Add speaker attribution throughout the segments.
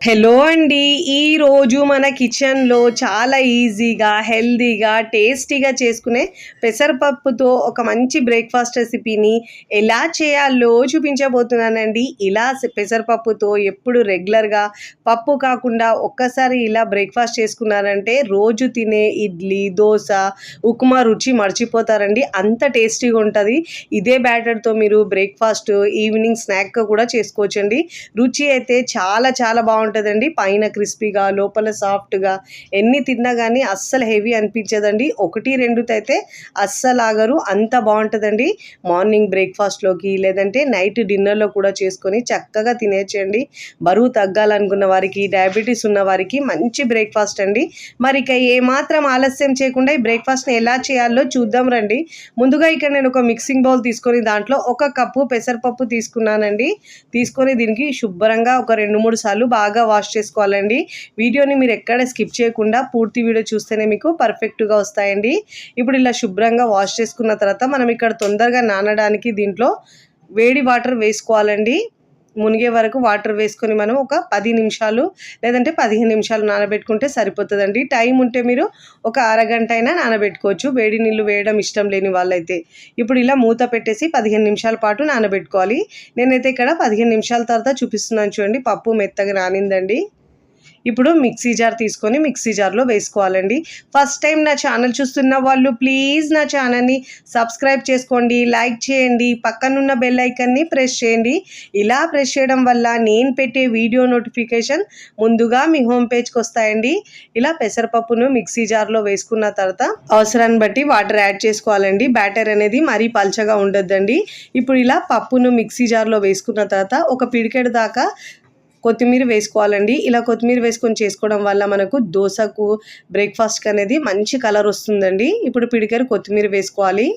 Speaker 1: Hello అండి. ఈరోజు మన కిచెన్‌లో చాలా ఈజీగా, హెల్తీగా, టేస్టీగా చేసుకునే పెసరపప్పుతో ఒక మంచి బ్రేక్‌ఫాస్ట్ రెసిపీని ఎలా చేయాలో చూపించబోతున్నానండి. ఇలా పెసరపప్పుతో ఎప్పుడు రెగ్యులర్‌గా పప్పు కాకుండా ఒక్కసారి ఇలా బ్రేక్‌ఫాస్ట్ చేసుకున్నారంటే రోజు తినే ఇడ్లీ, దోస, ఉప్మా రుచి మర్చిపోతారండి. అంత టేస్టీగా ఉంటది. ఇదే బ్యాటర్‌తో మీరు బ్రేక్‌ఫాస్ట్, ఈవినింగ్ స్నాక్‌గా కూడా చేసుకోవచ్చండి. రుచి అయితే చాలా చాలా బాగుంటుందండి. పైన క్రిస్పీగా, లోపల సాఫ్ట్‌గా, ఎన్ని తిన్నా గానీ అస్సలు హెవీ అనిపించదండి. 1, 2 అయితే అస్సలు ఆగరు. అంత బాగుంటుందండి. మార్నింగ్ బ్రేక్‌ఫాస్ట్‌లోకి లేదంటే నైట్ డిన్నర్‌లో కూడా చేసుకొని చక్కగా తినేయొచ్చండి. బరువు తగ్గాలనుకున్న వారికి, డయాబెటీస్ ఉన్న వారికి మంచి బ్రేక్‌ఫాస్ట్ అండి. మరి ఇక ఏమాత్రం ఆలస్యం చేయకుండా ఈ బ్రేక్‌ఫాస్ట్‌ని ఎలా చేయాలో చూద్దాం రండి. ముందుగా ఇక్కడ నేను ఒక మిక్సింగ్ బౌల్ తీసుకొని దాంట్లో 1 కప్పు పెసరపప్పు తీసుకున్నానండి. తీసుకొని దీనికి శుభ్రంగా ఒక 2, 3 సార్లు బాగా వాష్ చేసుకోవాలండి. వీడియోని మీరు ఎక్కడ స్కిప్ చేయకుండా పూర్తి వీడియో చూస్తేనే మీకు పర్ఫెక్ట్‌గా వస్తాయండి. ఇప్పుడు ఇలా శుభ్రంగా వాష్ చేసుకున్న తర్వాత మనం ఇక్కడ తొందరగా నానడానికి దీంట్లో వేడి వాటర్ వేసుకోవాలండి. మునిగే వరకు వాటర్ వేసుకొని మనం ఒక 10 నిమిషాలు లేదంటే 15 నిమిషాలు నానబెట్టుకుంటే సరిపోతుందండి. టైం ఉంటే మీరు ఒక అరగంట అయినా నానబెట్టుకోవచ్చు, వేడి నీళ్ళు వేయడం ఇష్టం లేని వాళ్ళైతే. ఇప్పుడు ఇలా మూత పెట్టేసి 15 నిమిషాల పాటు నానబెట్టుకోవాలి. నేనైతే ఇక్కడ 15 నిమిషాల తర్వాత చూపిస్తున్నాను చూడండి. పప్పు మెత్తగా నానిందండి. ఇప్పుడు మిక్సీ జార్ తీసుకొని మిక్సీ జార్లో వేసుకోవాలండి. ఫస్ట్ టైం నా ఛానల్ చూస్తున్న వాళ్ళు ప్లీజ్ నా ఛానల్ని సబ్స్క్రైబ్ చేసుకోండి, లైక్ చేయండి, పక్కనున్న బెల్ ఐకన్ని ప్రెస్ చేయండి. ఇలా ప్రెస్ చేయడం వల్ల నేను పెట్టే వీడియో నోటిఫికేషన్ ముందుగా మీ హోమ్ పేజ్కి వస్తాయండి. ఇలా పెసరపప్పును మిక్సీ జార్లో వేసుకున్న తర్వాత అవసరాన్ని బట్టి వాటర్ యాడ్ చేసుకోవాలండి. బ్యాటర్ అనేది మరీ పల్చగా ఉండొద్దండి. ఇప్పుడు ఇలా పప్పును మిక్సీ జార్లో వేసుకున్న తర్వాత ఒక పిడికెడు దాకా కొత్తిమీర వేసుకోవాలండి. ఇలా కొత్తిమీర వేసుకొని చేసుకోవడం వల్ల మనకు దోసకు, బ్రేక్‌ఫాస్ట్‌కి అనేది మంచి కలర్ వస్తుందండి. ఇప్పుడు పిడికెడు కొత్తిమీర వేసుకోవాలి.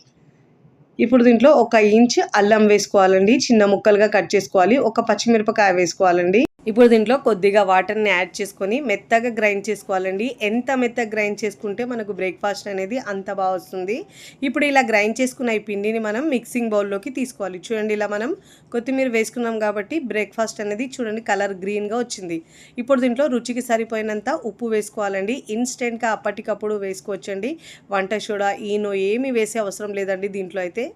Speaker 1: ఇప్పుడు దీంట్లో 1 ఇంచ్ అల్లం వేసుకోవాలండి. చిన్న ముక్కలుగా కట్ చేసుకోవాలి. ఒక పచ్చిమిరపకాయ వేసుకోవాలండి. ఇప్పుడు దీంట్లో కొద్దిగా వాటర్ని యాడ్ చేసుకొని మెత్తగా గ్రైండ్ చేసుకోవాలండి. ఎంత మెత్తగా గ్రైండ్ చేసుకుంటే మనకు బ్రేక్‌ఫాస్ట్ అనేది అంత బాగా వస్తుంది. ఇప్పుడు ఇలా గ్రైండ్ చేసుకున్న ఈ పిండిని మనం మిక్సింగ్ బౌల్లోకి తీసుకోవాలి. చూడండి, ఇలా మనం కొత్తిమీర వేసుకున్నాం కాబట్టి బ్రేక్‌ఫాస్ట్ అనేది చూడండి కలర్ గ్రీన్‌గా వచ్చింది. ఇప్పుడు దీంట్లో రుచికి సరిపోయినంత ఉప్పు వేసుకోవాలండి. ఇన్స్టెంట్‌గా అప్పటికప్పుడు వేసుకోవచ్చండి. వంట సోడా, ఈనో ఏమీ వేసే అవసరం లేదండి దీంట్లో అయితే.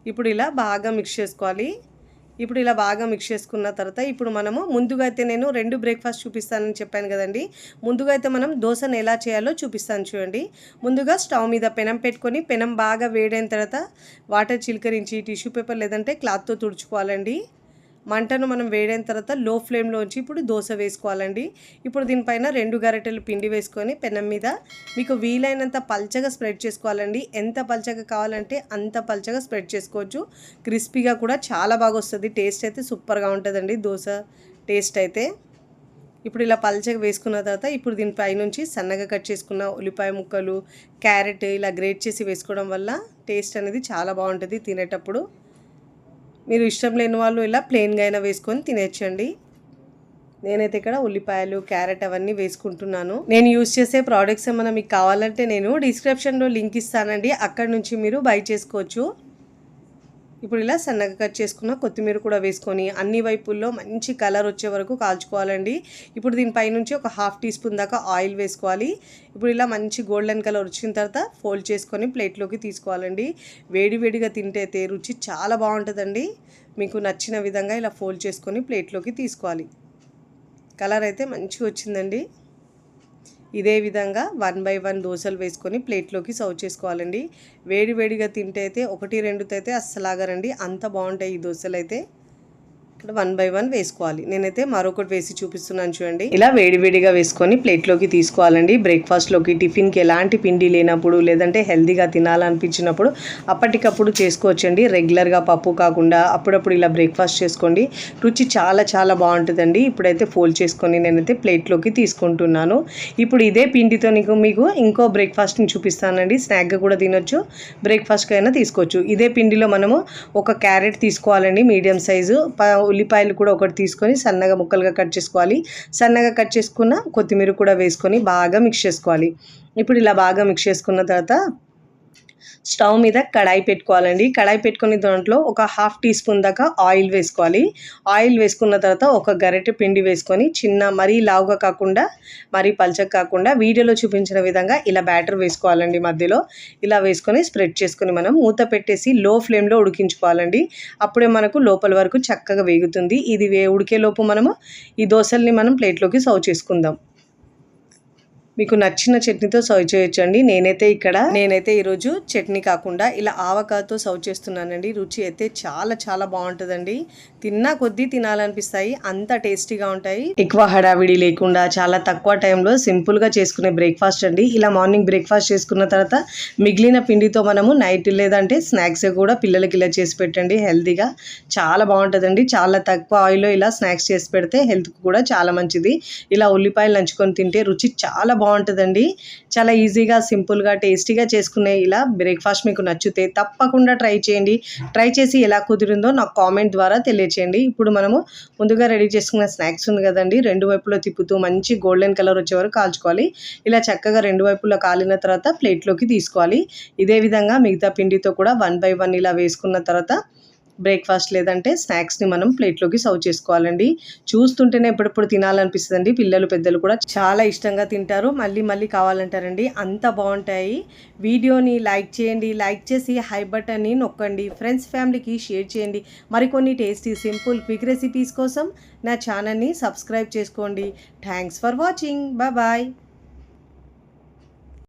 Speaker 1: ఇప్పుడు ఇలా బాగా మిక్స్ చేసుకోవాలి. ఇప్పుడు ఇలా బాగా మిక్స్ చేసుకున్న తర్వాత ఇప్పుడు మనము ముందుగా అయితే నేను 2 బ్రేక్‌ఫాస్ట్ చూపిస్తానని చెప్పాను కదండి. ముందుగా అయితే మనం దోసను ఎలా చేయాలో చూపిస్తాను చూడండి. ముందుగా స్టవ్ మీద పెనం పెట్టుకొని పెనం బాగా వేడైన తర్వాత వాటర్ చిలకరించి టిష్యూ పేపర్ లేదంటే క్లాత్తో తుడుచుకోవాలండి. మంటను మనం వేడైన తర్వాత లో ఫ్లేమ్లోంచి ఇప్పుడు దోస వేసుకోవాలండి. ఇప్పుడు దీనిపైన 2 గరిటెలు పిండి వేసుకొని పెనం మీద మీకు వీలైనంత పల్చగా స్ప్రెడ్ చేసుకోవాలండి. ఎంత పల్చగా కావాలంటే అంత పల్చగా స్ప్రెడ్ చేసుకోవచ్చు. క్రిస్పీగా కూడా చాలా బాగా వస్తుంది. టేస్ట్ అయితే సూపర్గా ఉంటుందండి దోస టేస్ట్ అయితే. ఇప్పుడు ఇలా పల్చగా వేసుకున్న తర్వాత ఇప్పుడు దీనిపై నుంచి సన్నగా కట్ చేసుకున్న ఉల్లిపాయ ముక్కలు, క్యారెట్ ఇలా గ్రేట్ చేసి వేసుకోవడం వల్ల టేస్ట్ అనేది చాలా బాగుంటుంది తినేటప్పుడు. మీరు ఇష్టం లేని వాళ్ళు ఇలా ప్లెయిన్గా అయినా వేసుకొని తినేయచ్చండి. నేనైతే ఇక్కడ ఉల్లిపాయలు, క్యారెట్ అవన్నీ వేసుకుంటున్నాను. నేను యూస్ చేసే ప్రోడక్ట్స్ ఏమైనా మీకు కావాలంటే నేను డిస్క్రిప్షన్లో లింక్ ఇస్తానండి, అక్కడ నుంచి మీరు బై చేసుకోవచ్చు. ఇప్పుడు ఇలా సన్నగా కట్ చేసుకున్న కొత్తిమీర కూడా వేసుకొని అన్ని వైపుల్లో మంచి కలర్ వచ్చే వరకు కాల్చుకోవాలండి. ఇప్పుడు దీనిపై నుంచి ఒక 1/2 టీ స్పూన్ దాకా ఆయిల్ వేసుకోవాలి. ఇప్పుడు ఇలా మంచి గోల్డెన్ కలర్ వచ్చిన తర్వాత ఫోల్డ్ చేసుకొని ప్లేట్లోకి తీసుకోవాలండి. వేడివేడిగా తింటే రుచి చాలా బాగుంటుందండి. మీకు నచ్చిన విధంగా ఇలా ఫోల్డ్ చేసుకొని ప్లేట్లోకి తీసుకోవాలి. కలర్ అయితే మంచిగా వచ్చిందండి. ఇదే విధంగా 1 బై 1 దోసలు వేసుకొని ప్లేట్లోకి సర్వ్ చేసుకోవాలండి. వేడివేడిగా తింటే అయితే 1, 2 అయితే అస్సలు ఆగరండి. అంత బాగుంటాయి ఈ దోసలు అయితే. ఇక్కడ 1 బై 1 వేసుకోవాలి. నేనైతే మరొకటి వేసి చూపిస్తున్నాను చూడండి. ఇలా వేడివేడిగా వేసుకొని ప్లేట్లోకి తీసుకోవాలండి. బ్రేక్‌ఫాస్ట్‌లోకి, టిఫిన్‌కి ఎలాంటి పిండి లేనప్పుడు లేదంటే హెల్తీగా తినాలనిపించినప్పుడు అప్పటికప్పుడు చేసుకోవచ్చండి. రెగ్యులర్గా పప్పు కాకుండా అప్పుడప్పుడు ఇలా బ్రేక్‌ఫాస్ట్ చేసుకోండి. రుచి చాలా చాలా బాగుంటుందండి. ఇప్పుడైతే ఫోల్డ్ చేసుకొని నేనైతే ప్లేట్లోకి తీసుకుంటున్నాను. ఇప్పుడు ఇదే పిండితో మీకు ఇంకో బ్రేక్‌ఫాస్ట్‌ని చూపిస్తానండి. స్నాక్గా కూడా తినొచ్చు, బ్రేక్‌ఫాస్ట్‌గా అయినా తీసుకోవచ్చు. ఇదే పిండిలో మనము ఒక క్యారెట్ తీసుకోవాలండి మీడియం సైజు. ఉల్లిపాయలు కూడా ఒకటి తీసుకొని సన్నగా ముక్కలుగా కట్ చేసుకోవాలి. సన్నగా కట్ చేసుకున్న కొత్తిమీర కూడా వేసుకొని బాగా మిక్స్ చేసుకోవాలి. ఇప్పుడు ఇలా బాగా మిక్స్ చేసుకున్న తర్వాత స్టవ్ మీద కడాయి పెట్టుకోవాలండి. కడాయి పెట్టుకుని దాంట్లో ఒక హాఫ్ టీ స్పూన్ దాకా ఆయిల్ వేసుకోవాలి. ఆయిల్ వేసుకున్న తర్వాత ఒక గరిటె పిండి వేసుకొని మరీ లావుగా కాకుండా మరీ పల్చగా కాకుండా వీడియోలో చూపించిన విధంగా ఇలా బ్యాటర్ వేసుకోవాలండి. మధ్యలో ఇలా వేసుకొని స్ప్రెడ్ చేసుకొని మనం మూత పెట్టేసి లో ఫ్లేమ్లో ఉడికించుకోవాలండి. అప్పుడే మనకు లోపల వరకు చక్కగా వేగుతుంది. ఇది ఉడికేలోపు మనము ఈ దోశల్ని మనం ప్లేట్లోకి సర్వ్ చేసుకుందాం. మీకు నచ్చిన చట్నీతో సర్వ్ చేయొచ్చండి. నేనైతే ఈరోజు చట్నీ కాకుండా ఇలా ఆవకాయతో సర్వ్ చేస్తున్నానండి. రుచి అయితే చాలా చాలా బాగుంటుందండి. తిన్నా కొద్దీ తినాలనిపిస్తాయి, అంత టేస్టీగా ఉంటాయి. ఎక్కువ హడావిడి లేకుండా చాలా తక్కువ టైంలో సింపుల్గా చేసుకునే బ్రేక్ఫాస్ట్ అండి. ఇలా మార్నింగ్ బ్రేక్ఫాస్ట్ చేసుకున్న తర్వాత మిగిలిన పిండితో మనము నైట్ లేదంటే స్నాక్స్ కూడా పిల్లలకి ఇలా చేసి పెట్టండి. హెల్తీగా చాలా బాగుంటుందండి. చాలా తక్కువ ఆయిల్లో ఇలా స్నాక్స్ చేసి పెడితే హెల్త్కి కూడా చాలా మంచిది. ఇలా ఉల్లిపాయలు నంచుకొని తింటే రుచి చాలా బాగుంటుందండి. చాలా ఈజీగా సింపుల్గా టేస్టీగా చేసుకునే ఇలా బ్రేక్ఫాస్ట్ మీకు నచ్చితే తప్పకుండా ట్రై చేయండి. ట్రై చేసి ఎలా కుదిరిందో నాకు కామెంట్ ద్వారా తెలియచేయండి. ఇప్పుడు మనము ముందుగా రెడీ చేసుకున్న స్నాక్స్ ఉంది కదండి, రెండు వైపులో తిప్పుతూ మంచి గోల్డెన్ కలర్ వచ్చే వరకు కాల్చుకోవాలి. ఇలా చక్కగా రెండు వైపులో కాలిన తర్వాత ప్లేట్లోకి తీసుకోవాలి. ఇదే విధంగా మిగతా పిండితో కూడా 1 by 1 ఇలా వేసుకున్న తర్వాత బ్రేక్ఫాస్ట్ లేదంటే స్నాక్స్ని మనం ప్లేట్లోకి సర్వ్ చేసుకోవాలండి. చూస్తుంటేనే ఎప్పుడెప్పుడు తినాలనిపిస్తుందండి. పిల్లలు పెద్దలు కూడా చాలా ఇష్టంగా తింటారు, మళ్ళీ మళ్ళీ కావాలంటారండి. అంత బాగుంటాయి. వీడియోని లైక్ చేయండి, లైక్ చేసి హై బటన్ని నొక్కండి. ఫ్రెండ్స్ ఫ్యామిలీకి షేర్ చేయండి. మరికొన్ని టేస్టీ సింపుల్ క్విక్ రెసిపీస్ కోసం నా ఛానల్ని సబ్స్క్రైబ్ చేసుకోండి. Thanks for watching. బాయ్.